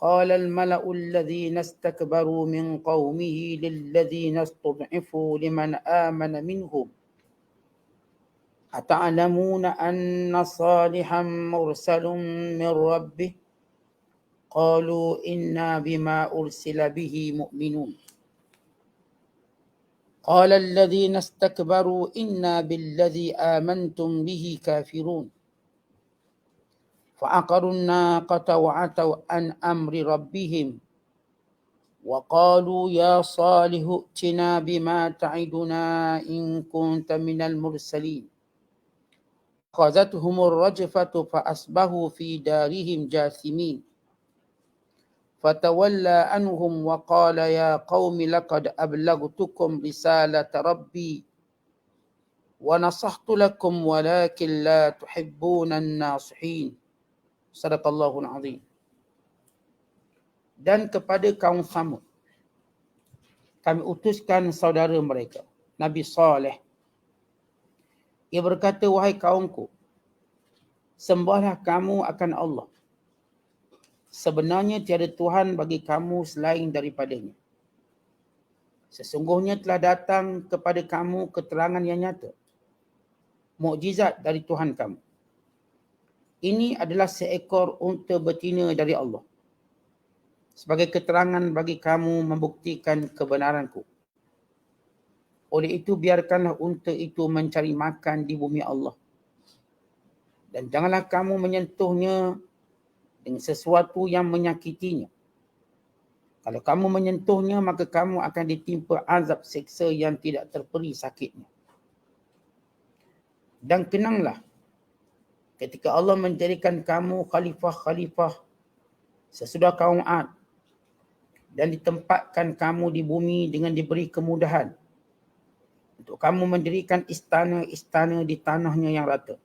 قال الملأ الذين استكبروا من قومه للذين استضعفوا لمن آمن منهم أتعلمون أن صالحا مرسل من ربه قالوا إنا بما أرسل به مؤمنون قال الذين استكبروا إنا بالذي آمنتم به كافرون فعقروا الناقة وعتوا عن أمر ربهم وقالوا يا صالح ائتنا بما تعدنا إن كنت من المرسلين أخذتهم الرجفة فأصبحوا في دارهم جاثمين فتولى عنهم وقال يا قوم لقد أبلغتكم رسالة ربي ونصحت لكم ولكن لا تحبون الناصحين. Sadaqallahul azim. Dan kepada kaum Samud kami utuskan saudara mereka, Nabi Saleh. Ia berkata, wahai kaumku, sembahlah kamu akan Allah. Sebenarnya tiada Tuhan bagi kamu selain daripadanya. Sesungguhnya telah datang kepada kamu keterangan yang nyata, mukjizat dari Tuhan kamu. Ini adalah seekor unta betina dari Allah, sebagai keterangan bagi kamu membuktikan kebenaranku. Oleh itu biarkanlah unta itu mencari makan di bumi Allah. Dan janganlah kamu menyentuhnya dengan sesuatu yang menyakitinya. Kalau kamu menyentuhnya, maka kamu akan ditimpa azab seksa yang tidak terperi sakitnya. Dan kenanglah ketika Allah menjadikan kamu khalifah-khalifah sesudah kaum Ad dan ditempatkan kamu di bumi dengan diberi kemudahan untuk kamu mendirikan istana-istana di tanahnya yang rata.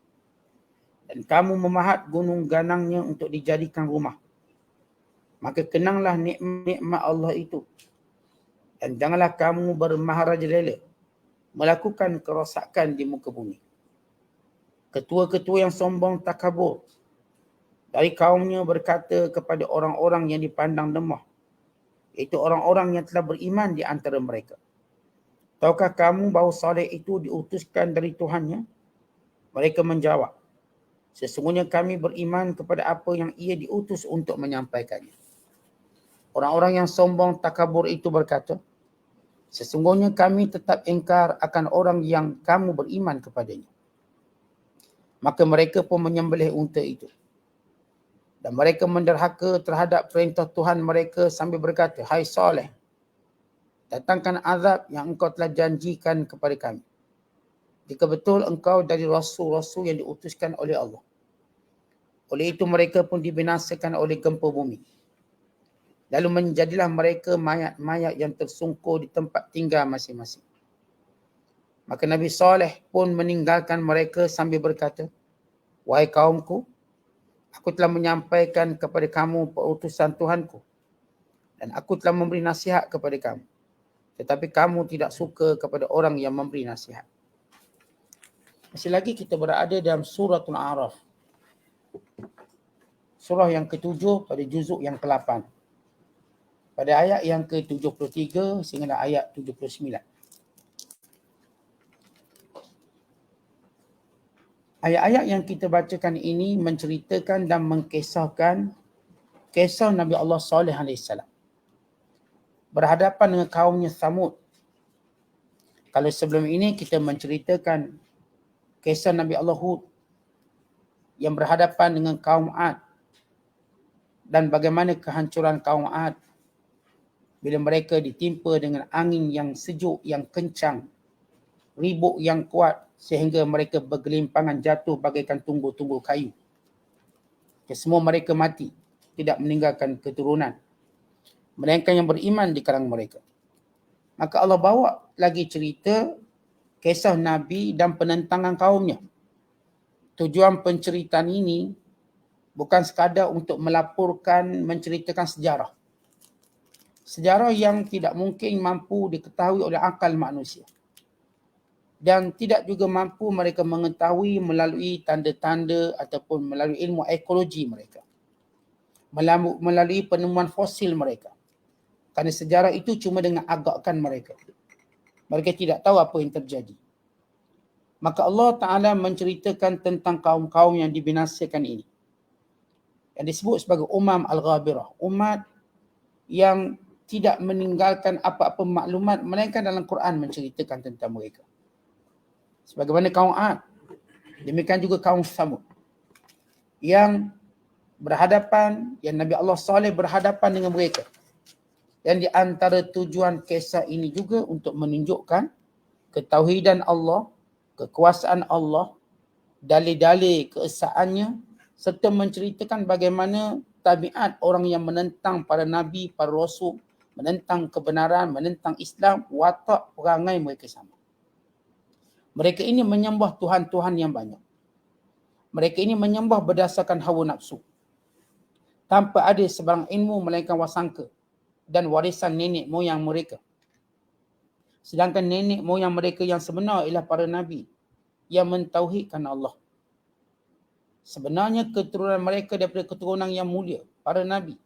Dan kamu memahat gunung ganangnya untuk dijadikan rumah. Maka kenanglah nikmat Allah itu. Dan janganlah kamu bermaharajalela melakukan kerosakan di muka bumi. Ketua-ketua yang sombong takabur dari kaumnya berkata kepada orang-orang yang dipandang lemah, iaitu orang-orang yang telah beriman di antara mereka, tahukah kamu bahawa Saleh itu diutuskan dari Tuhannya? Mereka menjawab, sesungguhnya kami beriman kepada apa yang ia diutus untuk menyampaikannya. Orang-orang yang sombong takabur itu berkata, sesungguhnya kami tetap ingkar akan orang yang kamu beriman kepadanya. Maka mereka pun menyembelih unta itu. Dan mereka menderhaka terhadap perintah Tuhan mereka sambil berkata, hai Saleh, datangkan azab yang engkau telah janjikan kepada kami, jika betul engkau dari rasul-rasul yang diutuskan oleh Allah. Oleh itu mereka pun dibinasakan oleh gempa bumi. Lalu menjadilah mereka mayat-mayat yang tersungkur di tempat tinggal masing-masing. Maka Nabi Saleh pun meninggalkan mereka sambil berkata, wahai kaumku, aku telah menyampaikan kepada kamu perutusan Tuhanku dan aku telah memberi nasihat kepada kamu. Tetapi kamu tidak suka kepada orang yang memberi nasihat. Masih lagi kita berada dalam suratul A'raf. Surah yang ke-7 pada juzuk yang ke-8. Pada ayat yang ke-73 sehingga ayat 79. Ayat-ayat yang kita bacakan ini menceritakan dan mengkisahkan kisah Nabi Allah Saleh AS berhadapan dengan kaumnya Samud. Kalau sebelum ini kita menceritakan kisah Nabi Allah Hud yang berhadapan dengan kaum Ad dan bagaimana kehancuran kaum Ad bila mereka ditimpa dengan angin yang sejuk, yang kencang, ribut yang kuat sehingga mereka bergelimpangan jatuh bagaikan tumbuh-tumbuh kayu. Semua mereka mati, tidak meninggalkan keturunan, melainkan yang beriman di kalangan mereka. Maka Allah bawa lagi cerita kisah Nabi dan penentangan kaumnya. Tujuan penceritaan ini bukan sekadar untuk melaporkan, menceritakan sejarah. Sejarah yang tidak mungkin mampu diketahui oleh akal manusia. Dan tidak juga mampu mereka mengetahui melalui tanda-tanda ataupun melalui ilmu ekologi mereka. melalui penemuan fosil mereka. Kerana sejarah itu cuma dengan agakkan mereka. Mereka tidak tahu apa yang terjadi. Maka Allah Ta'ala menceritakan tentang kaum-kaum yang dibinasakan ini. Yang disebut sebagai Al-Ghabirah. Umat yang tidak meninggalkan apa-apa maklumat, melainkan dalam Quran menceritakan tentang mereka. Sebagaimana kaum Ad. Demikian juga kaum Samud. Yang berhadapan, yang Nabi Allah Saleh berhadapan dengan mereka. Dan di antara tujuan kisah ini juga untuk menunjukkan ketauhidan Allah, kekuasaan Allah, dalil-dalil keesaannya, serta menceritakan bagaimana tabiat orang yang menentang para nabi, para rasul, menentang kebenaran, menentang Islam, watak perangai mereka sama. Mereka ini menyembah Tuhan-Tuhan yang banyak. Mereka ini menyembah berdasarkan hawa nafsu, tanpa ada sebarang ilmu melainkan wasangka dan warisan nenek moyang mereka. Sedangkan nenek moyang mereka yang sebenar ialah para nabi yang mentauhidkan Allah. Sebenarnya keturunan mereka daripada keturunan yang mulia, para nabi,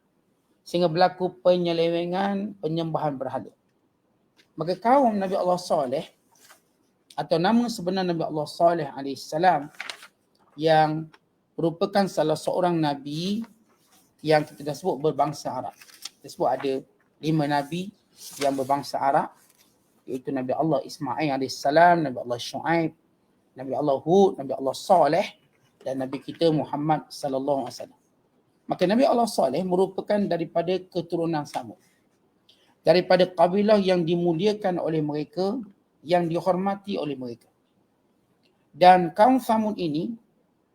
sehingga berlaku penyelewengan, penyembahan berhala. Maka kaum Nabi Allah Saleh, atau nama sebenar Nabi Allah Saleh AS, yang merupakan salah seorang nabi yang kita dah sebut berbangsa Arab. Kita sebut ada 5 nabi yang berbangsa Arab, iaitu Nabi Allah Ismail AS, Nabi Allah Shu'aib, Nabi Allah Hud, Nabi Allah Saleh, dan Nabi kita Muhammad sallallahu alaihi wasallam. Maka Nabi Allah Saleh merupakan daripada keturunan Samud. Daripada kabilah yang dimuliakan oleh mereka, yang dihormati oleh mereka. Dan kaum Samud ini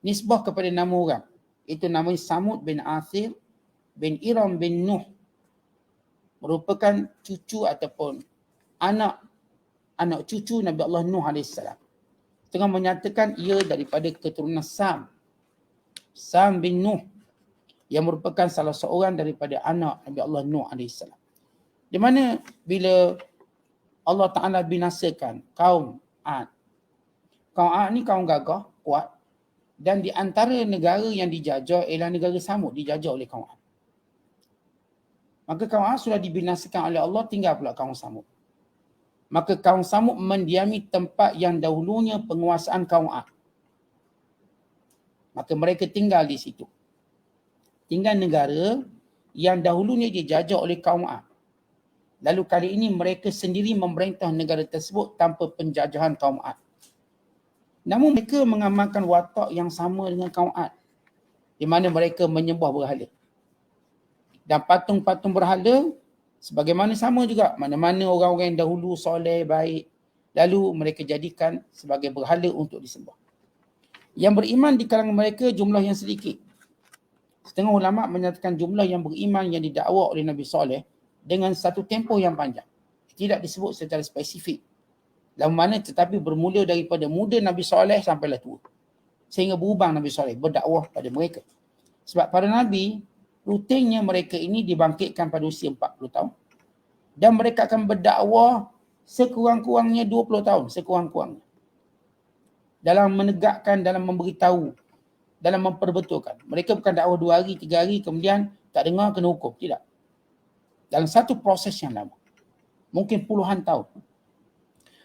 nisbah kepada nama orang. Itu namanya Samud bin Athir bin Iram bin Nuh. Merupakan cucu ataupun anak cucu Nabi Allah Nuh AS. Tengah menyatakan ia daripada keturunan Sam bin Nuh, yang merupakan salah seorang daripada anak Nabi Allah Nuh AS. Di mana bila Allah Ta'ala binasakan kaum Ad. Kaum Ad ni kaum gagah, kuat. Dan di antara negara yang dijajah ialah negara Samud, dijajah oleh kaum Ad. Maka kaum Ad sudah dibinasakan oleh Allah, tinggal pula kaum Samud. Maka kaum Samud mendiami tempat yang dahulunya penguasaan kaum Ad. Maka mereka tinggal di situ. Tinggal negara yang dahulunya dijajah oleh kaum Ad. Lalu kali ini mereka sendiri memerintah negara tersebut tanpa penjajahan kaum Ad. Namun mereka mengamalkan watak yang sama dengan kaum Ad, di mana mereka menyembah berhala. Dan patung-patung berhala sebagaimana sama juga, mana-mana orang-orang yang dahulu soleh, baik, lalu mereka jadikan sebagai berhala untuk disembah. Yang beriman di kalangan mereka jumlah yang sedikit. Setengah ulama menyatakan jumlah yang beriman yang didakwa oleh Nabi Saleh dengan satu tempoh yang panjang. Tidak disebut secara spesifik. Dalam mana tetapi bermula daripada muda Nabi Saleh sampailah tua. Sehingga berubah Nabi Saleh berdakwah pada mereka. Sebab para Nabi, rutinnya mereka ini dibangkitkan pada usia 40 tahun. Dan mereka akan berdakwah sekurang-kurangnya 20 tahun. Sekurang-kurangnya. Dalam menegakkan, dalam memberitahu, dalam memperbetulkan. Mereka bukan dakwah 2 hari, 3 hari, kemudian tak dengar kena hukum. Tidak. Dalam satu proses yang lama. Mungkin puluhan tahun.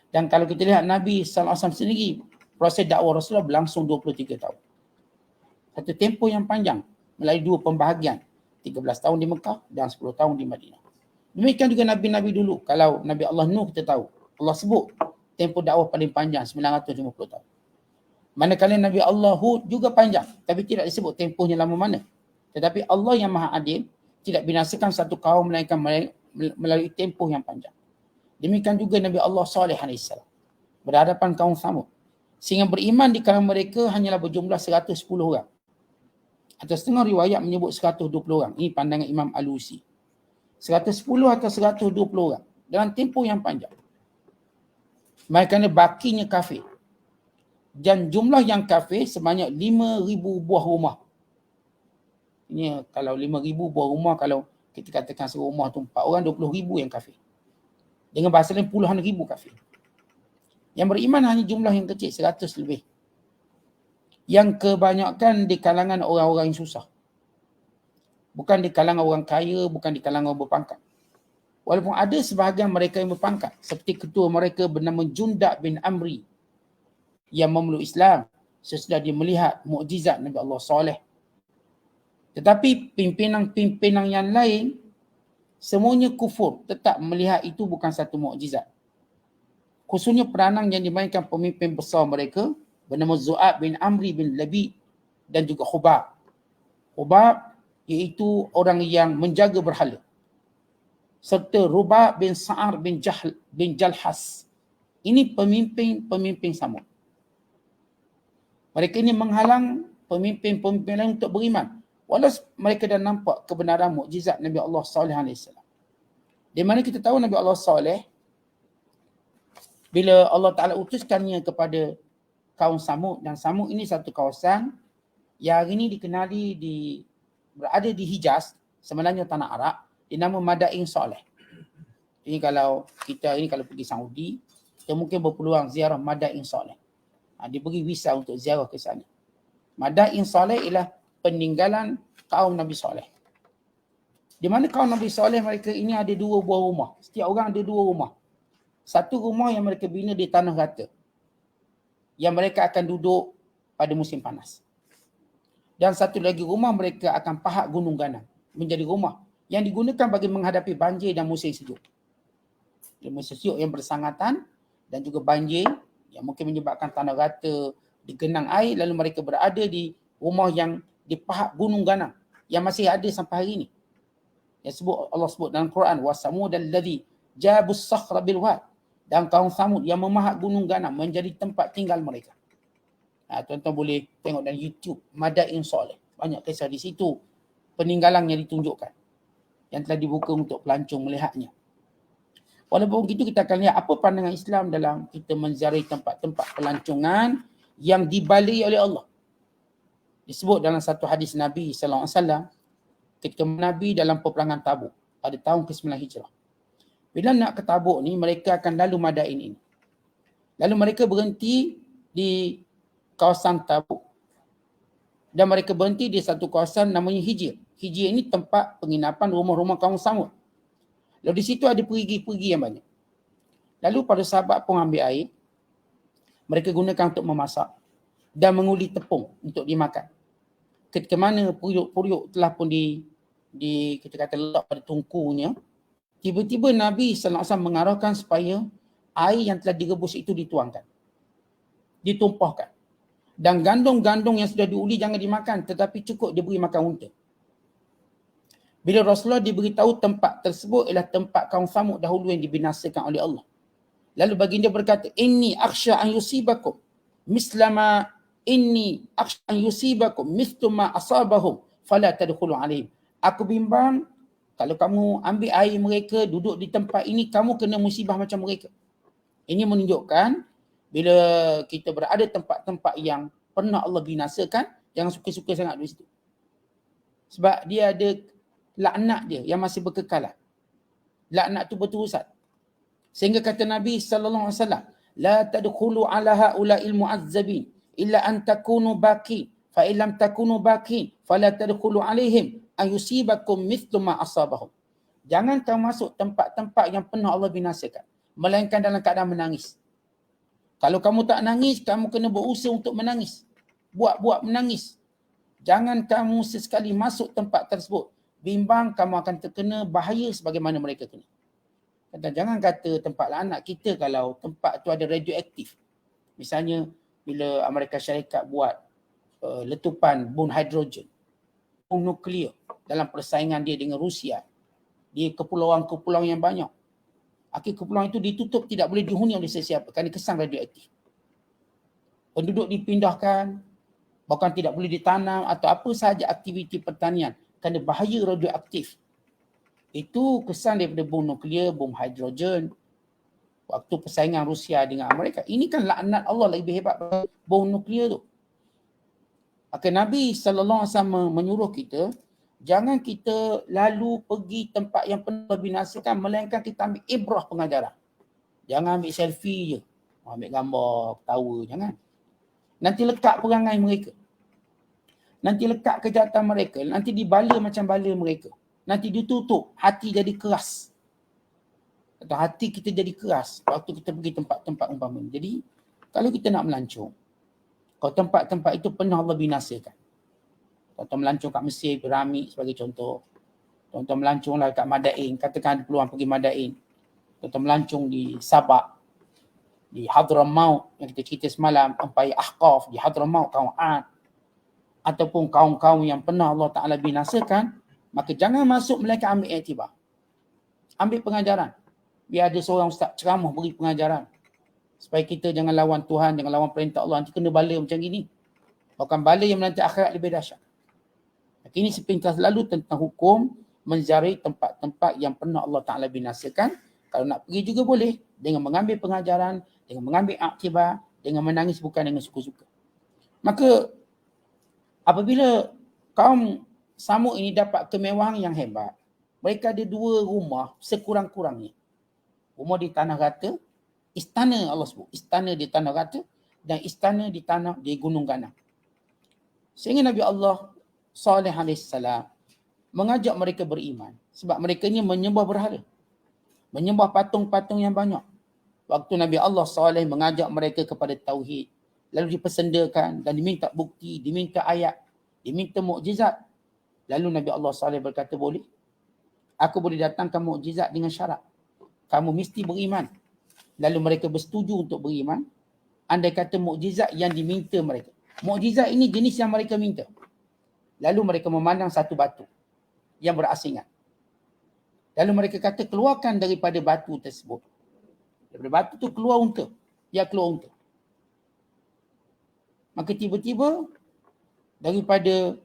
Dan kalau kita lihat Nabi SAW sendiri, proses dakwah Rasulullah berlangsung 23 tahun. Satu tempoh yang panjang melalui 2 pembahagian. 13 tahun di Mekah dan 10 tahun di Madinah. Demikian juga Nabi-Nabi dulu. Kalau Nabi Allah Nuh kita tahu. Allah sebut tempoh dakwah paling panjang 950 tahun. Manakala Nabi Allah Hud juga panjang. Tapi tidak disebut tempohnya lama mana. Tetapi Allah yang Maha Adil tidak binasakan satu kaum melainkan melalui tempoh yang panjang. Demikian juga Nabi Allah Saleh AS berhadapan kaum Samud. Sehingga beriman di kalangan mereka hanyalah berjumlah 110 orang. Atau setengah riwayat menyebut 120 orang. Ini pandangan Imam Alusi. 110 atau 120 orang. Dalam tempoh yang panjang. Mereka bakinya kafir. Dan jumlah yang kafir sebanyak 5,000 buah rumah. Ini kalau 5,000 buah rumah, kalau kita katakan serumah tu 4 orang, 20,000 yang kafir. Dengan bahasa lain puluhan ribu kafir. Yang beriman hanya jumlah yang kecil, 100 lebih. Yang kebanyakan di kalangan orang-orang yang susah. Bukan di kalangan orang kaya, bukan di kalangan orang berpangkat. Walaupun ada sebahagian mereka yang berpangkat, seperti ketua mereka bernama Jundak bin Amri yang memeluk Islam sesudah dia melihat mukjizat Nabi Allah Saleh. Tetapi pimpinan-pimpinan yang lain semuanya kufur, tetap melihat itu bukan satu mukjizat. Khususnya peranan yang dimainkan pemimpin besar mereka bernama Zu'ab bin Amri bin Labid dan juga Khubab. Khubab iaitu orang yang menjaga berhala. Serta Rubab bin Sa'ar bin Jalhas. Ini pemimpin-pemimpin Samud. Mereka ini menghalang pemimpin-pemimpin lain untuk beriman. Walau mereka dah nampak kebenaran mukjizat Nabi Allah Saleh AS. Di mana kita tahu Nabi Allah Saleh, bila Allah Ta'ala utuskannya kepada kaum Samud, dan Samud ini satu kawasan yang hari ini dikenali berada di Hijaz, sebenarnya tanah Arab, dinama Madain Saleh. Ini kalau pergi Saudi, kita mungkin berpeluang ziarah Madain Saleh. Diberi visa untuk ziarah ke sana. Madain Saleh ialah peninggalan kaum Nabi Saleh. Di mana kaum Nabi Saleh mereka ini ada 2 buah rumah. Setiap orang ada 2 rumah. Satu rumah yang mereka bina di tanah rata, yang mereka akan duduk pada musim panas. Dan satu lagi rumah mereka akan pahat gunung ganang, menjadi rumah yang digunakan bagi menghadapi banjir dan musim sejuk. Musim sejuk yang bersangatan dan juga banjir yang mungkin menyebabkan tanah rata digenang air, lalu mereka berada di rumah yang dipahat gunung ganang yang masih ada sampai hari ini. Yang Allah sebut dalam Quran, wasamud alladhi jabus sakhra bil wad, dan kaum Samud yang memahat gunung ganang menjadi tempat tinggal mereka. Tuan-tuan boleh tengok dalam YouTube Madain Saleh. Banyak kisah di situ, peninggalan yang ditunjukkan yang telah dibuka untuk pelancong melihatnya. Walaupun begitu, kita akan lihat apa pandangan Islam dalam kita menziarahi tempat-tempat pelancongan yang dibalai oleh Allah. Disebut dalam satu hadis Nabi SAW, ketika Nabi dalam peperangan Tabuk pada tahun ke-9 Hijrah. Bila nak ke Tabuk ni, mereka akan lalu Madain ini. Lalu mereka berhenti di kawasan Tabuk. Dan mereka berhenti di satu kawasan namanya Hijir. Hijir ini tempat penginapan rumah-rumah kaum Samud. Lalu di situ ada perigi-perigi yang banyak. Lalu para sahabat pun ambil air. Mereka gunakan untuk memasak dan menguli tepung untuk dimakan. Ketika mana puriuk telah pun kita kata letak pada tungkunya, tiba-tiba Nabi SAW mengarahkan supaya air yang telah direbus itu dituangkan, ditumpahkan. Dan gandum-gandum yang sudah diuli jangan dimakan, tetapi cukup diberi makan unta. Bila Rasulullah diberitahu tempat tersebut ialah tempat kaum Samud dahulu yang dibinasakan oleh Allah. Lalu baginda berkata, inni akhsha an yusibakum mislama inni akhsha an yusibakum misluma asabahum fala tadkhulu alaihim. Aku bimbang kalau kamu ambil air mereka, duduk di tempat ini, kamu kena musibah macam mereka. Ini menunjukkan bila kita berada tempat-tempat yang pernah Allah binasakan, jangan suka-suka sangat di situ. Sebab dia ada laknat dia yang masih berkekalan. Laknat tu berterusan. Sehingga kata Nabi SAW, la tadkhulu ala haula'il mu'azzabin illa an takunu baqin fa illam takunu baqin fala tadkhulu alaihim ayusibakum mithlu ma asabahum. Jangan kamu masuk tempat-tempat yang pernah Allah binasakan, melainkan dalam keadaan menangis. Kalau kamu tak nangis, kamu kena berusaha untuk menangis. Buat menangis. Jangan kamu sesekali masuk tempat tersebut. Bimbang kamu akan terkena bahaya sebagaimana mereka kena. Dan jangan kata tempat anak kita kalau tempat tu ada radioaktif. Misalnya bila Amerika Syarikat buat letupan bom hidrogen, bom nuklear dalam persaingan dia dengan Rusia di kepulauan-kepulauan yang banyak. Akhir kepulauan itu ditutup, tidak boleh dihuni oleh sesiapa kerana kesan radioaktif. Penduduk dipindahkan, bahkan tidak boleh ditanam atau apa sahaja aktiviti pertanian kerana bahaya radioaktif. Itu kesan daripada bom nuklear, bom hidrogen, waktu persaingan Rusia dengan Amerika. Ini kan laknat Allah lebih hebat daripada bom nuklear tu. Maka Nabi SAW menyuruh kita, jangan kita lalu pergi tempat yang penuh binasakan, melainkan kita ambil ibrah pengajaran. Jangan ambil selfie je, ambil gambar, ketawa, jangan. Nanti lekat perangai mereka. Nanti lekat kejahatan mereka. Nanti dibala macam bala mereka. Nanti ditutup. Hati jadi keras. Atau hati kita jadi keras waktu kita pergi tempat-tempat umpama. Jadi kalau kita nak melancong, kalau tempat-tempat itu pernah Allah binasakan. Tuan-tuan melancong kat Mesir, Piramid sebagai contoh. Tuan-tuan melanconglah kat Madain, katakan ada peluang pergi Madain. Tuan-tuan melancong di Sabak, di Hadramaut yang kita cerita semalam, Empayar Ahqaf di Hadramaut, kaum Ad, ataupun kaum-kaum yang pernah Allah Ta'ala binasakan, maka jangan masuk melainkan ambil iktibar. Ambil pengajaran. Biar ada seorang ustaz ceramah beri pengajaran. Supaya kita jangan lawan Tuhan, jangan lawan perintah Allah. Nanti kena bala macam gini. Bahkan bala yang menanti akhirat lebih dahsyat. Ini sepintas lalu tentang hukum menziarahi tempat-tempat yang pernah Allah Ta'ala binasakan. Kalau nak pergi juga boleh. Dengan mengambil pengajaran, dengan mengambil aktibar, dengan menangis bukan dengan suka-suka. Maka apabila kaum Samud ini dapat kemewahan yang hebat, mereka ada 2 rumah sekurang-kurangnya. Rumah di tanah rata, istana Allah sebut, istana di tanah rata dan istana di gunung ganang. Sehingga Nabi Allah Saleh AS mengajak mereka beriman sebab mereka ni menyembah berhala, menyembah patung-patung yang banyak. Waktu Nabi Allah Saleh mengajak mereka kepada tauhid, lalu dipersendakan dan diminta bukti, diminta ayat, diminta mukjizat. Lalu Nabi Allah Saleh berkata, boleh. Aku boleh datangkan mukjizat dengan syarat. Kamu mesti beriman. Lalu mereka bersetuju untuk beriman. Andai kata mukjizat yang diminta mereka. Mukjizat ini jenis yang mereka minta. Lalu mereka memandang satu batu yang berasingan. Lalu mereka kata, keluarkan daripada batu tersebut. Daripada batu tu keluar unta. Ya, keluar unta. Maka tiba-tiba daripada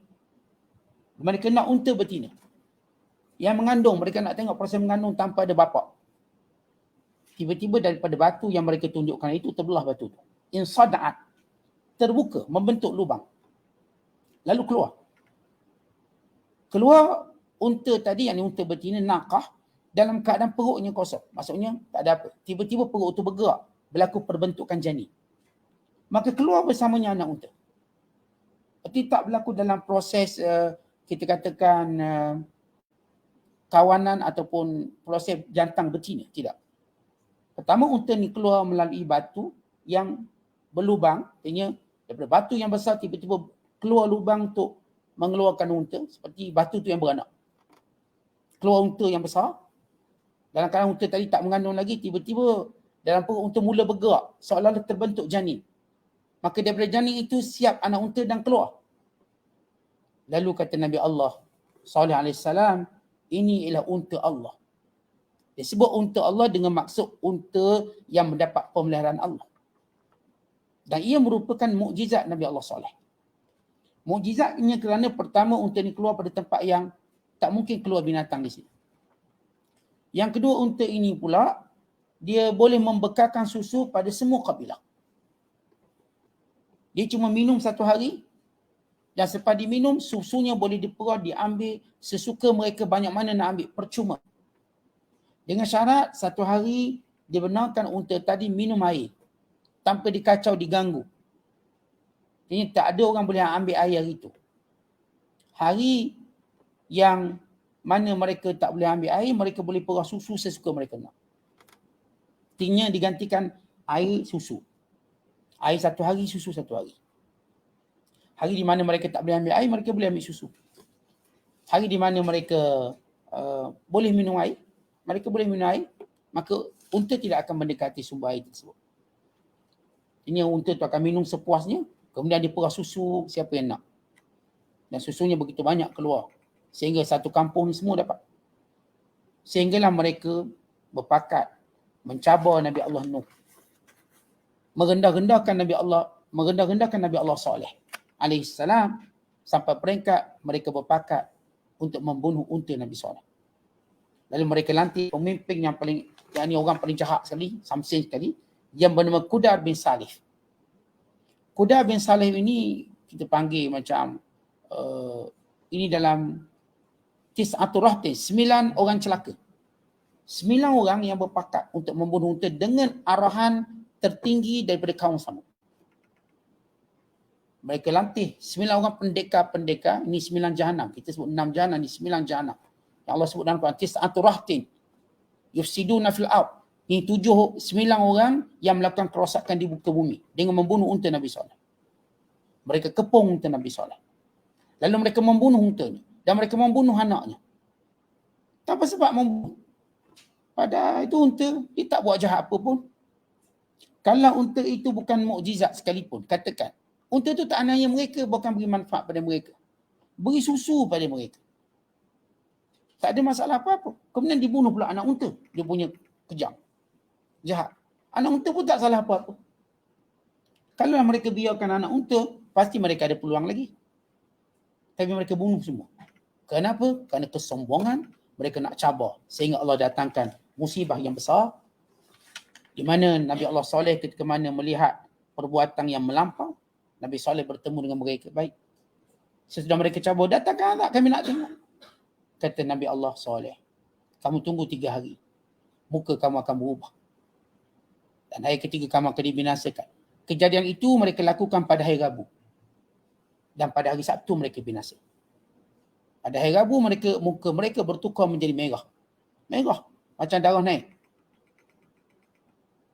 mereka nak unta betina. Yang mengandung, mereka nak tengok proses mengandung tanpa ada bapa. Tiba-tiba daripada batu yang mereka tunjukkan itu terbelah batu tu. Insada'at. Terbuka, membentuk lubang. Lalu keluar. Keluar unta tadi, yang unta betina, naqah, dalam keadaan perutnya kosong. Maksudnya tak ada apa. Tiba-tiba perut tu bergerak. Berlaku perbentukan janin. Maka keluar bersamanya anak unta. Berarti tak berlaku dalam proses kita katakan kawanan ataupun proses jantan betina. Tidak. Pertama, unta ni keluar melalui batu yang berlubang. Artinya daripada batu yang besar tiba-tiba keluar lubang untuk mengeluarkan unta. Seperti batu tu yang beranak. Keluar unta yang besar. Dalam keadaan unta tadi tak mengandung lagi, tiba-tiba dalam perut unta mula bergerak. Seolah-olah terbentuk janin. Maka daripada janin itu siap anak unta dan keluar. Lalu kata Nabi Allah Saleh AS, ini ialah unta Allah. Dia sebut unta Allah dengan maksud unta yang mendapat pemeliharaan Allah. Dan ia merupakan mukjizat Nabi Allah Saleh. Mukjizatnya kerana pertama, unta ni keluar pada tempat yang tak mungkin keluar binatang di sini. Yang kedua, unta ini pula dia boleh membekalkan susu pada semua kabilah. Dia cuma minum satu hari dan selepas diminum susunya boleh diperah, diambil sesuka mereka banyak mana nak ambil, percuma. Dengan syarat satu hari dibenarkan unta tadi minum air tanpa dikacau, diganggu. Jadi tak ada orang boleh ambil air itu. Hari yang mana mereka tak boleh ambil air, mereka boleh perah susu sesuka mereka nak. Artinya digantikan air susu. Air satu hari, susu satu hari. Hari di mana mereka tak boleh ambil air, mereka boleh ambil susu. Hari di mana mereka boleh minum air, mereka boleh minum air, maka unta tidak akan mendekati sumber air tersebut. Ini unta tu akan minum sepuasnya, kemudian dia perah susu siapa yang nak. Dan susunya begitu banyak keluar. Sehingga satu kampung ni semua dapat. Sehinggalah mereka berpakat mencabar Nabi Allah Nuh. Merendah-rendahkan Nabi Allah Saleh alaihissalam sampai peringkat mereka berpakat untuk membunuh unta Nabi Saleh. Lalu mereka lantik pemimpin yang ni orang paling jahat sekali, samsin sekali, yang bernama Qudar bin Salih. Qudar bin Salih ini kita panggil macam ini dalam Tis'atul Rahtin, 9 orang celaka. 9 orang yang berpakat untuk membunuh unta dengan arahan tertinggi daripada kaum Samud. Mereka latih 9 orang pendekar-pendekar, ini 9 jahanam. Kita sebut 6 jahanam, ini 9 jahanam. Yang Allah sebut dalam Quran, tis'atu rahtin yufsiduna fil ard. Ini 9 orang yang melakukan kerosakan di muka bumi dengan membunuh unta Nabi Saleh. Mereka kepung unta Nabi Saleh. Lalu mereka membunuh untanya dan mereka membunuh anaknya. Tanpa sebab membunuh. Pada itu unta, dia tak buat jahat apa pun. Kalau unta itu bukan mukjizat sekalipun, katakan, unta itu tak aniaya mereka, bukan beri manfaat pada mereka. Beri susu pada mereka. Tak ada masalah apa-apa. Kemudian dibunuh pula anak unta. Dia punya kejam. Jahat. Anak unta pun tak salah apa-apa. Kalau mereka biarkan anak unta, pasti mereka ada peluang lagi. Tapi mereka bunuh semua. Kenapa? Kerana kesombongan, mereka nak cabar. Sehingga Allah datangkan musibah yang besar. Di mana Nabi Allah Saleh ketika mana melihat perbuatan yang melampau, Nabi Saleh bertemu dengan mereka. Baik. Sesudah mereka cabar, datangkan anak, kami nak tengok. Kata Nabi Allah Saleh, kamu tunggu 3 hari. Muka kamu akan berubah. Dan hari ketiga kamu akan dibinasakan. Kejadian itu mereka lakukan pada hari Rabu. Dan pada hari Sabtu mereka binasa. Pada hari Rabu muka mereka bertukar menjadi merah. Merah. Macam darah naik.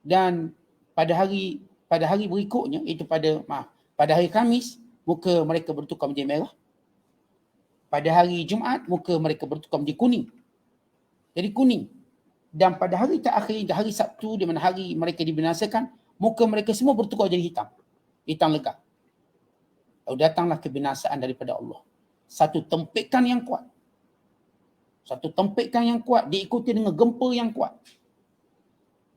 Dan pada hari berikutnya, itu pada hari Khamis, muka mereka bertukar menjadi merah. Pada hari Jumaat, muka mereka bertukar menjadi kuning. Jadi kuning. Dan pada hari terakhir, hari Sabtu, di mana hari mereka dibinasakan, muka mereka semua bertukar jadi hitam. Hitam legam. Lalu datanglah kebinasaan daripada Allah. Satu tempikan yang kuat. Satu tempikan yang kuat diikuti dengan gempa yang kuat.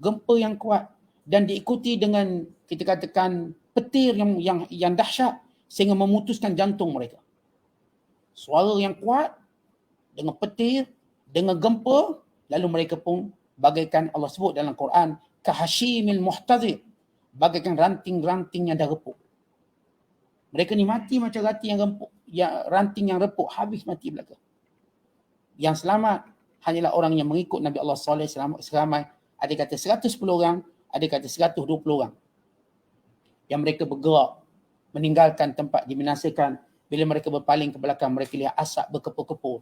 Gempa yang kuat. Dan diikuti dengan, kita katakan, petir yang dahsyat sehingga memutuskan jantung mereka. Suara yang kuat dengan petir, dengan gempa, lalu mereka pun bagaikan Allah sebut dalam Quran, kahashimil muhtazir, bagaikan ranting-ranting yang dah repuk. Mereka ni mati macam ranting yang repuk, ranting yang repuk, habis mati belaka. Yang selamat hanyalah orang yang mengikut Nabi Allah Saleh seramai, ada kata 110 orang, ada kata 120 orang. Yang mereka bergerak, meninggalkan tempat dibinasakan. Bila mereka berpaling ke belakang, mereka lihat asap berkepul-kepul.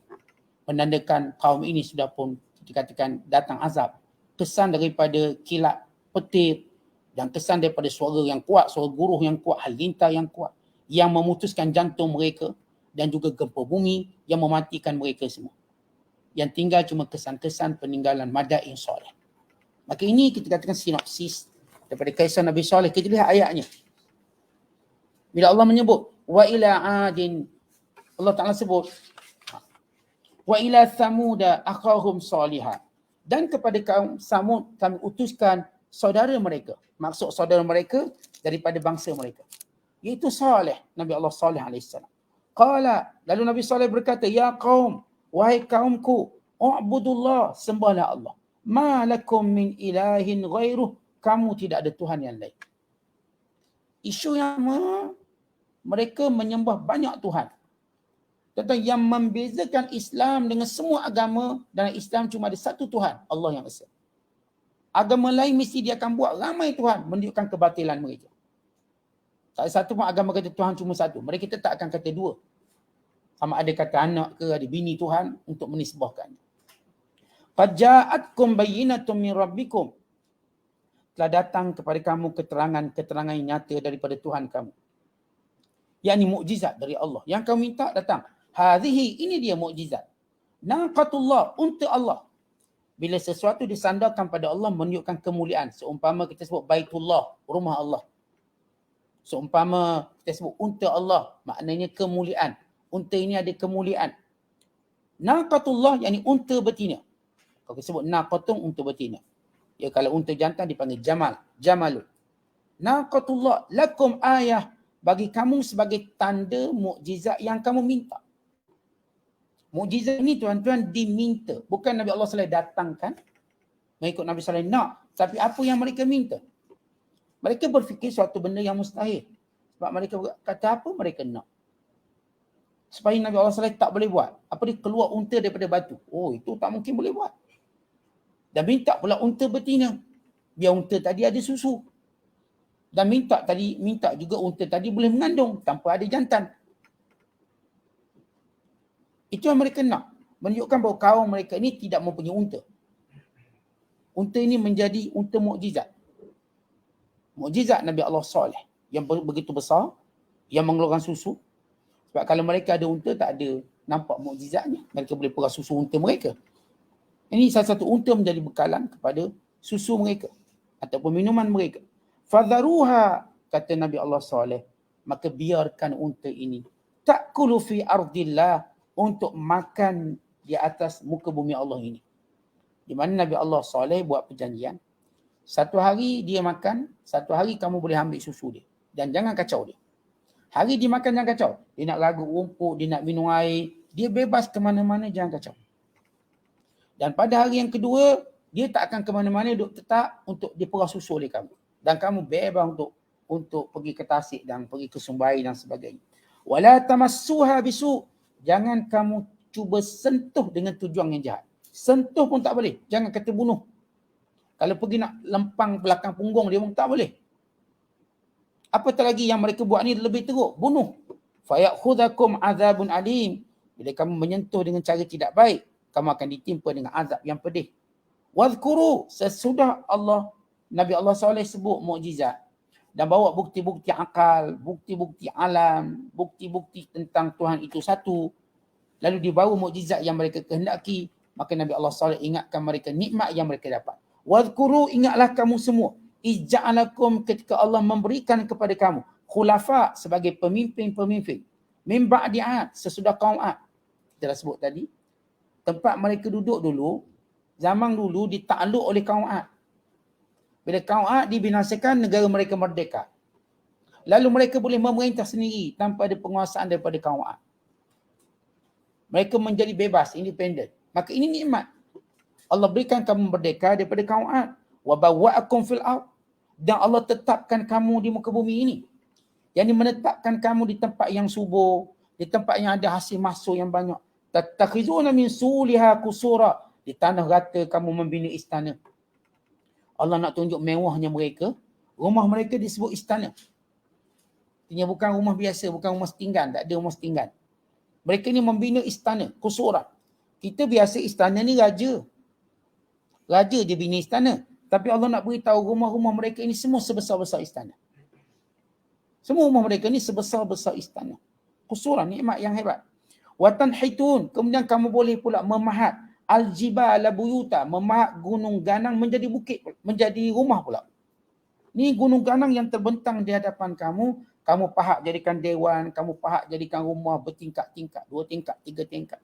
Menandakan kaum ini sudah pun dikatakan datang azab. Kesan daripada kilat petir dan kesan daripada suara yang kuat, suara guruh yang kuat, halilintar yang kuat, yang memutuskan jantung mereka dan juga gempa bumi yang mematikan mereka semua. Yang tinggal cuma kesan-kesan peninggalan madain soleh. Maka ini kita katakan sinopsis daripada kisah Nabi Saleh. Kita lihat ayatnya. Bila Allah menyebut wa ila adin, Allah Ta'ala sebut wa ila thamuda akhahum salihah, dan kepada kaum Samud kami utuskan saudara mereka. Maksud saudara mereka daripada bangsa mereka, iaitu Saleh, Nabi Allah Saleh AS. Qala, lalu Nabi Saleh berkata, ya qaum, wahai kaumku, u'budullah, sembahlah Allah. Ma lakum min ilahin ghairuh, kamu tidak ada Tuhan yang lain. Isu yang mereka menyembah banyak Tuhan. Tentang yang membezakan Islam dengan semua agama, dan Islam cuma ada satu Tuhan, Allah yang Esa. Agama lain mesti dia akan buat ramai Tuhan, menunjukkan kebatilan mereka. Tak ada satu pun agama kata Tuhan cuma satu. Mereka tetap akan kata dua. Sama ada kata anak ke, ada bini Tuhan untuk menisbahkan. Qad ja'atkum bayyinatun min rabbikum. Telah datang kepada kamu keterangan yang nyata daripada Tuhan kamu. Yakni mukjizat dari Allah. Yang kamu minta datang. Hadhihi, ini dia mukjizat. Naqatullah, unta Allah. Bila sesuatu disandarkan pada Allah, menunjukkan kemuliaan. Seumpama kita sebut Baitullah, rumah Allah. Seumpama kita sebut unta Allah, maknanya kemuliaan. Unta ini ada kemuliaan. Naqatullah, yakni unta betina. Kalau kita sebut naqatun, unta betina. Ya, kalau unta jantan dipanggil jamal, jamalun. Naqatullah lakum ayah, bagi kamu sebagai tanda mukjizat yang kamu minta. Mukjizat ini tuan-tuan diminta. Bukan Nabi Allah SAW datangkan, mengikut Nabi SAW nak. Tapi apa yang mereka minta? Mereka berfikir suatu benda yang mustahil. Sebab mereka kata apa mereka nak. Supaya Nabi Allah SAW tak boleh buat. Apa dia keluar unta daripada batu. Oh, itu tak mungkin boleh buat. Dan minta pula unta betina. Biar unta tadi ada susu. Dan minta juga unta tadi boleh mengandung tanpa ada jantan. Itu yang mereka nak. Menunjukkan bahawa kaum mereka ini tidak mempunyai unta. Unta ini menjadi unta mukjizat. Mukjizat Nabi Allah Saleh yang begitu besar, yang mengeluarkan susu. Sebab kalau mereka ada unta, tak ada nampak mukjizatnya. Mereka boleh perah susu unta mereka. Ini salah satu unta menjadi bekalan kepada susu mereka ataupun minuman mereka. Fadharuha, kata Nabi Allah Saleh, maka biarkan unta ini ta'kulu fi ardillah, untuk makan di atas muka bumi Allah ini. Di mana Nabi Allah Saleh buat perjanjian, satu hari dia makan, satu hari kamu boleh ambil susu dia. Dan jangan kacau dia. Hari dia makan jangan kacau. Dia nak ragut rumput, dia nak minum air, dia bebas ke mana-mana, jangan kacau. Dan pada hari yang kedua, dia tak akan ke mana-mana, duduk tetap untuk diperah susu oleh kamu. Dan kamu bebas untuk pergi ke tasik dan pergi ke Sumbai dan sebagainya. Wala tamassuha bisu, jangan kamu cuba sentuh dengan tujuan yang jahat. Sentuh pun tak boleh. Jangan kata bunuh. Kalau pergi nak lempang belakang punggung dia pun tak boleh. Apatah lagi yang mereka buat ni lebih teruk, bunuh. Fayakhudhakum azabun alim. Bila kamu menyentuh dengan cara tidak baik, kamu akan ditimpa dengan azab yang pedih. Wadhkuru, sesudah Nabi Allah SAW sebut mukjizat dan bawa bukti-bukti akal, bukti-bukti alam, bukti-bukti tentang Tuhan itu satu, lalu dibawa mukjizat yang mereka kehendaki, maka Nabi Allah SAW ingatkan mereka nikmat yang mereka dapat. Wadhkuru, ingatlah kamu semua, ija'alakum, ketika Allah memberikan kepada kamu khulafa, sebagai pemimpin-pemimpin, min ba'di 'ad, sesudah kaum 'ad. Kita dah sebut tadi, tempat mereka duduk dulu, zaman dulu ditakluk oleh kaum 'ad. Bila kaum 'ad dibinasakan, negara mereka merdeka. Lalu mereka boleh memerintah sendiri tanpa ada penguasaan daripada kaum 'ad. Mereka menjadi bebas, independen. Maka ini nikmat. Allah berikan kamu merdeka daripada kaum 'ad. Wa bawwa'akum fil ard, dan Allah tetapkan kamu di muka bumi ini. Yang menetapkan kamu di tempat yang subur, di tempat yang ada hasil mahsul yang banyak. Tattakhizuna min suliha qusura, di tanah rata kamu membina istana. Allah nak tunjuk mewahnya mereka. Rumah mereka disebut istana. Artinya bukan rumah biasa, bukan rumah setinggan, tak ada rumah setinggan. Mereka ni membina istana, qusura. Kita biasa istana ni raja. Raja je bina istana. Tapi Allah nak beritahu rumah-rumah mereka ini semua sebesar-besar istana. Semua rumah mereka ni sebesar-besar istana. Qusuran, nikmat yang hebat. Wa tanhitun, kemudian kamu boleh pula memahat al-jibala buyuta, memahat gunung ganang menjadi bukit, menjadi rumah pula. Ni gunung ganang yang terbentang di hadapan kamu, kamu pahat jadikan dewan, kamu pahat jadikan rumah bertingkat-tingkat, 2 tingkat, 3 tingkat.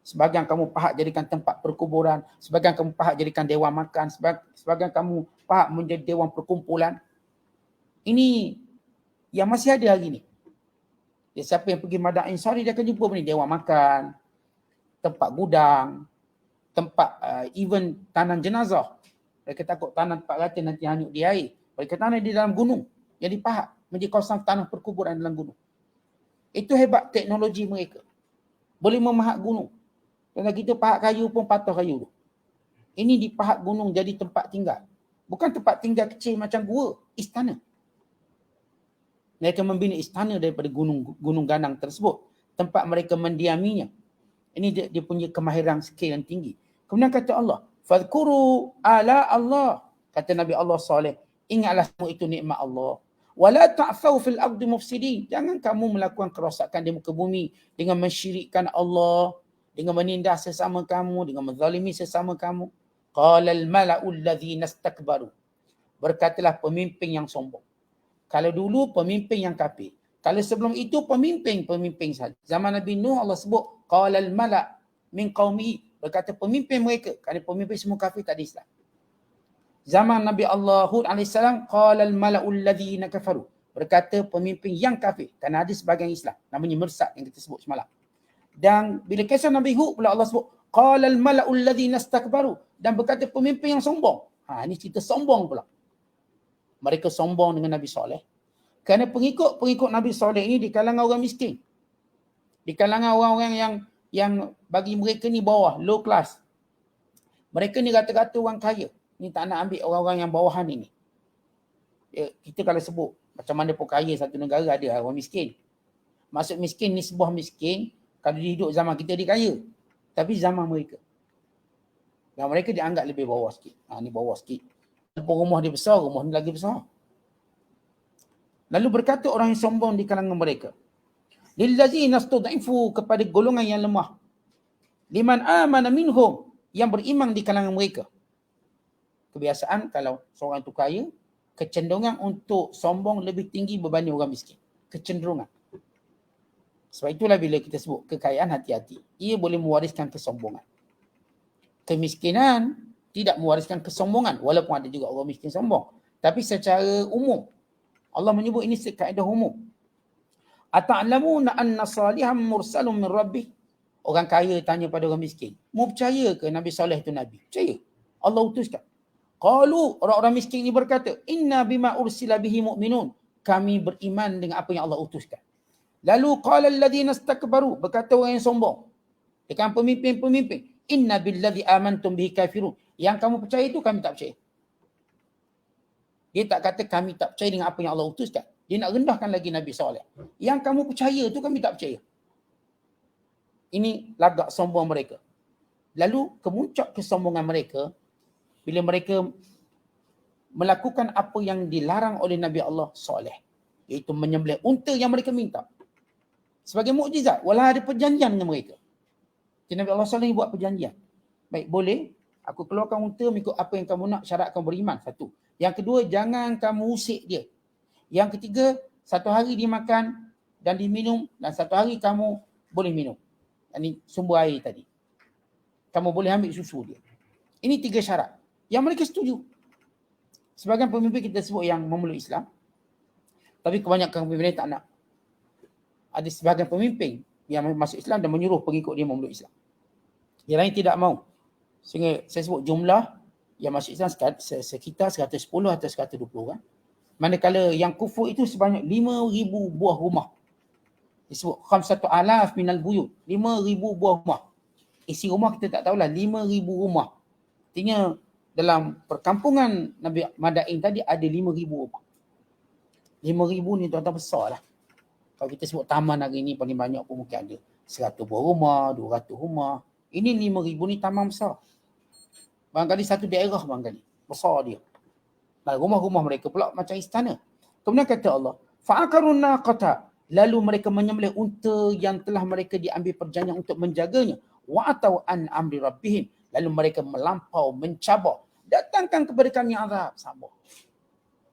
Sebagian kamu pahat jadikan tempat perkuburan, sebagian kamu pahat jadikan dewan makan, sebagian kamu pahat menjadi dewan perkumpulan. Ini yang masih ada hari ni. Siapa yang pergi Madain Sari, dia akan jumpa ni dewan makan, tempat gudang, tempat even tanam jenazah. Mereka takut tanam tempat rata nanti hanyut di air. Mereka tanam di dalam gunung. Jadi pahat menjadi kawasan tanah perkuburan dalam gunung. Itu hebat teknologi mereka. Boleh memahat gunung. Kalau kita pahat kayu pun patah kayu tu. Ini dipahat gunung jadi tempat tinggal. Bukan tempat tinggal kecil macam gua, istana. Mereka membina istana daripada gunung ganang tersebut. Tempat mereka mendiaminya. Ini dia punya kemahiran skill yang tinggi. Kemudian kata Allah, fadhkuru ala Allah. Kata Nabi Allah SAW, ingatlah semua itu nikmat Allah. Wala ta'thaw fil ardi mufsidin. Jangan kamu melakukan kerosakan di muka bumi dengan mensyirikkan Allah, dengan menindas sesama kamu, dengan menzalimi sesama kamu. Qala al-mala'u alladhina istakbaru. Berkatalah pemimpin yang sombong. Kalau dulu pemimpin yang kafir. Kalau sebelum itu pemimpin sahaja. Zaman Nabi Nuh Allah sebut qala al-mala' min qaumihi. Berkata pemimpin mereka. Kerana pemimpin semua kafir tak ada Islam. Zaman Nabi Allah Hud AS, qala al-mala'u alladhina kafaru. Berkata pemimpin yang kafir. Kerana ada sebahagian Islam. Namanya Mersad yang kita sebut semalam. Dan bila kisah Nabi Hud pula Allah sebut qala al-mala'u alladhina istakbaru, dan berkata pemimpin yang sombong. Ini cerita sombong pula. Mereka sombong dengan Nabi Saleh. Kerana pengikut Nabi Saleh ini di kalangan orang miskin. Di kalangan orang-orang yang bagi mereka ni bawah, low class. Mereka ni rata-rata orang kaya. Ni tak nak ambil orang-orang yang bawahan ini. kita kalau sebut macam mana pun kaya satu negara ada orang miskin. Maksud miskin ni sebuah miskin kalau dia hidup zaman kita dia kaya. Tapi zaman mereka. Dan mereka dianggap lebih bawah sikit. Ni bawah sikit. Walaupun rumah dia besar, rumah ni lagi besar. Lalu berkata orang yang sombong di kalangan mereka. Lillazina istud'ifu, kepada golongan yang lemah. Liman amana minhum, yang beriman di kalangan mereka. Kebiasaan kalau seorang itu kaya, kecenderungan untuk sombong lebih tinggi berbanding orang miskin. Kecenderungan. Sebab itulah bila kita sebut kekayaan, hati-hati. Ia boleh mewariskan kesombongan. Kemiskinan tidak mewariskan kesombongan. Walaupun ada juga orang miskin sombong. Tapi secara umum, Allah menyebut ini kaedah umum. Ata'lamuna anna salihan mursalun min rabbih. Orang kaya tanya pada orang miskin, mu percaya ke Nabi Saleh itu Nabi? Percaya. Allah utuskan. Qalu, orang-orang miskin ini berkata, inna bima ursila bihi mu'minun. Kami beriman dengan apa yang Allah utuskan. Lalu qala alladhina istakbaru, berkata orang yang sombong dengan pemimpin-pemimpin, inna billadhi amantum bihi kafirun. Yang kamu percaya itu kami tak percaya. Dia tak kata kami tak percaya dengan apa yang Allah utuskan. Dia nak rendahkan lagi Nabi Saleh. Yang kamu percaya tu kami tak percaya. Ini lagak sombong mereka. Lalu kemuncak kesombongan mereka bila mereka melakukan apa yang dilarang oleh Nabi Allah Saleh, iaitu menyembelih unta yang mereka minta sebagai mukjizat, walau ada perjanjian dengan mereka. Jadi Nabi Allah Saleh buat perjanjian. Baik, boleh aku keluarkan unta mengikut apa yang kamu nak, syarat kamu beriman. Satu. Yang kedua, jangan kamu usik dia. Yang ketiga, satu hari dia makan dan diminum, dan satu hari kamu boleh minum. Ini sumber air tadi. Kamu boleh ambil susu dia. Ini 3 syarat yang mereka setuju. Sebagian pemimpin kita sebut yang memeluk Islam. Tapi kebanyakan pemimpin tak nak. Ada sebagian pemimpin yang masuk Islam dan menyuruh pengikut dia memeluk Islam. Yang lain tidak mau. Sehingga saya sebut jumlah yang masuk Islam sekitar 110 atau 120 orang. Manakala yang kufur itu sebanyak 5,000 buah rumah. Disebut 5,000 minal buyut. 5,000 buah rumah. Isi rumah kita tak tahulah, 5,000 rumah. Artinya dalam perkampungan Nabi Madain tadi ada 5,000 rumah. 5,000 ni tuan-tuan besar lah. Kalau kita sebut taman hari ni paling banyak pun mungkin ada 100 buah rumah, 200 rumah. Ini 5,000 ni taman besar. Barangkali satu daerah barangkali. Besar dia. Dan rumah-rumah mereka pula macam istana. Kemudian kata Allah, fa'akarun naqata, lalu mereka menyembelih unta yang telah mereka diambil perjanjian untuk menjaganya. Wa atau an amri rabbihim, lalu mereka melampau, mencabar. Datangkan kepada kami azab. Sabar.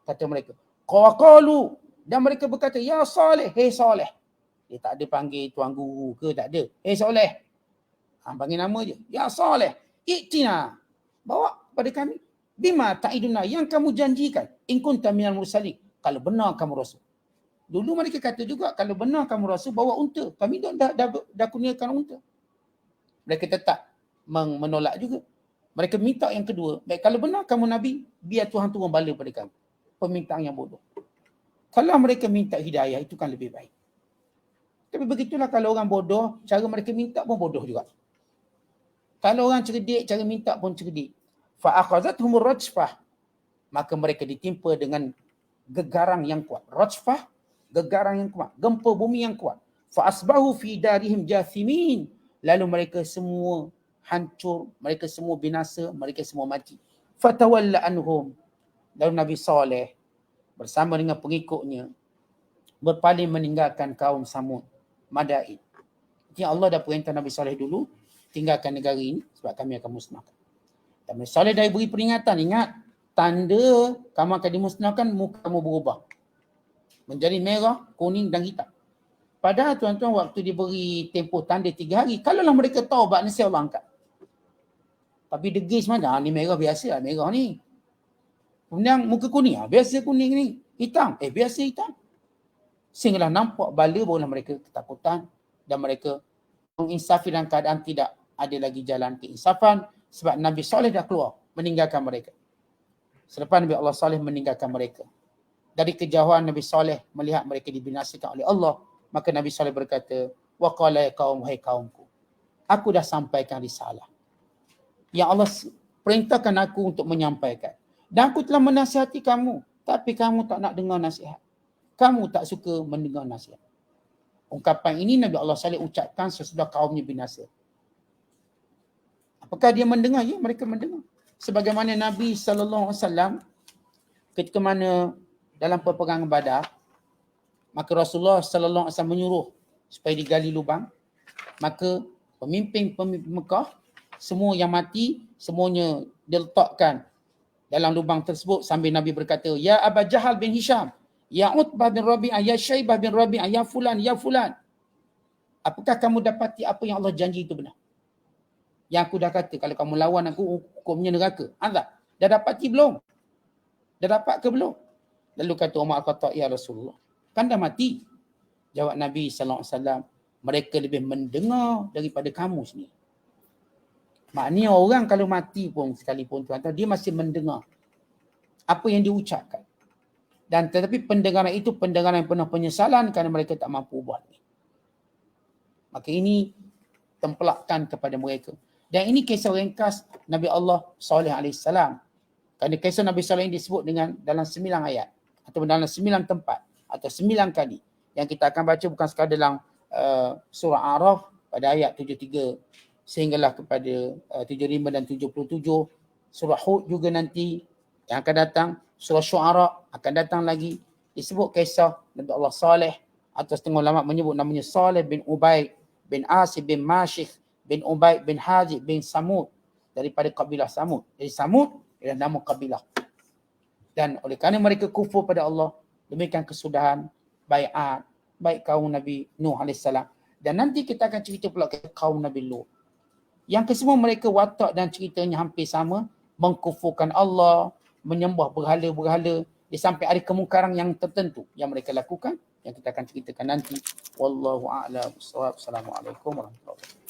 Kata mereka. Qaqalu, dan mereka berkata, ya Saleh, hey Saleh. Dia tak ada panggil tuan guru ke, tak ada. Hey Saleh. Panggil nama je. Ya Saleh, i'tina. Bawa pada kami. Bima ta'iduna, yang kamu janjikan. In kunta minal mursalin, kalau benar kamu rasul. Dulu mereka kata juga, kalau benar kamu rasul, bawa unta. Kami dah kurniakan unta. Mereka tetap menolak juga. Mereka minta yang kedua, baik kalau benar kamu Nabi, biar Tuhan turun bala pada kamu. Permintaan yang bodoh. Kalau mereka minta hidayah, itu kan lebih baik. Tapi begitulah kalau orang bodoh, cara mereka minta pun bodoh juga. Kalau orang cerdik, cara minta pun cerdik. Fa'akhazathumur rajfah, maka mereka ditimpa dengan gegarang yang kuat. Rajfah, gegarang yang kuat, gempa bumi yang kuat. Fa'asbahu fi darihim jathimin, lalu mereka semua hancur, mereka semua binasa, mereka semua mati. Fatawalla anhum, lalu Nabi Saleh bersama dengan pengikutnya berpaling meninggalkan kaum Samud, Madain. Jadi Allah dah perintah Nabi Saleh dulu, tinggalkan negara ini sebab kami akan musnahkan. Dan Nabi Saleh dah beri peringatan, ingat, tanda kamu akan dimusnahkan, muka kamu berubah. Menjadi merah, kuning dan hitam. Padahal tuan-tuan waktu diberi tempoh tanda 3 hari, kalaulah mereka taubat, nasi Allah angkat. Tapi degis mana? Ni merah biasa lah, merah ni. Kemudian muka kuning, biasa kuning ni. Hitam, biasa hitam. Sehinggalah nampak bala, barulah mereka ketakutan dan mereka menginsafi dalam keadaan tidak ada lagi jalan keinsafan sebab Nabi Saleh dah keluar meninggalkan mereka. Selepas Nabi Allah Saleh meninggalkan mereka, dari kejauhan Nabi Saleh melihat mereka dibinasakan oleh Allah, maka Nabi Saleh berkata, wa qala ya qaum, hai kaumku, aku dah sampaikan risalah yang Allah perintahkan aku untuk menyampaikan, dan aku telah menasihati kamu Tapi kamu tak nak dengar nasihat. Kamu tak suka mendengar nasihat. Ungkapan ini Nabi Allah Saleh ucapkan sesudah kaumnya binasa. Apakah dia mendengar? Ya, mereka mendengar. Sebagaimana Nabi SAW ketika mana dalam peperangan Badar, maka Rasulullah SAW menyuruh supaya digali lubang. Maka pemimpin-pemimpin Mekah, semua yang mati, semuanya diletakkan dalam lubang tersebut sambil Nabi berkata, Ya Aba Jahal bin Hisham, Ya Utbah bin Rabi'ah, Ya Syaibah bin Rabi'ah, Ya Fulan, Ya Fulan. Apakah kamu dapati apa yang Allah janji itu benar? Yang aku dah kata, kalau kamu lawan aku, hukumnya neraka. Azab. Dah dapati belum? Dah dapat ke belum? Lalu kata Umar Al-Khattab, Ya Rasulullah, kan dah mati. Jawab Nabi SAW, mereka lebih mendengar daripada kamu sendiri. Maknanya orang kalau mati pun sekalipun tuan-tuan, dia masih mendengar apa yang diucapkan. Dan tetapi pendengaran itu pendengaran yang penuh penyesalan kerana mereka tak mampu buat. Maka ini tempelakkan kepada mereka. Dan ini kisah ringkas Nabi Allah Saleh AS. Kerana kisah Nabi Saleh ini disebut dengan dalam 9 ayat. Atau dalam 9 tempat. Atau 9 kali. Yang kita akan baca bukan sekadar dalam surah Araf pada ayat 73 sehinggalah kepada 75 dan 77. Surah Hud juga nanti yang akan datang. Surah Syu'ara akan datang lagi. Disebut kisah Nabi Allah Saleh. Atau setengah ulama menyebut namanya Saleh bin Ubaid bin Asib bin Mashikh bin Ubaid bin Hajib bin Samud. Daripada kabilah Samud. Jadi Samud ialah nama kabilah. Dan oleh kerana mereka kufur pada Allah, demikian kesudahan baiat baik kaum Nabi Nuh AS. Dan nanti kita akan cerita pula ke kaum Nabi Lut. Yang kesemua mereka watak dan ceritanya hampir sama. Mengkufurkan Allah, menyembah berhala-berhala. Dia sampai ada kemungkaran yang tertentu yang mereka lakukan. Yang kita akan ceritakan nanti. Wallahu a'lam bishawab. Assalamualaikum warahmatullahi wabarakatuh.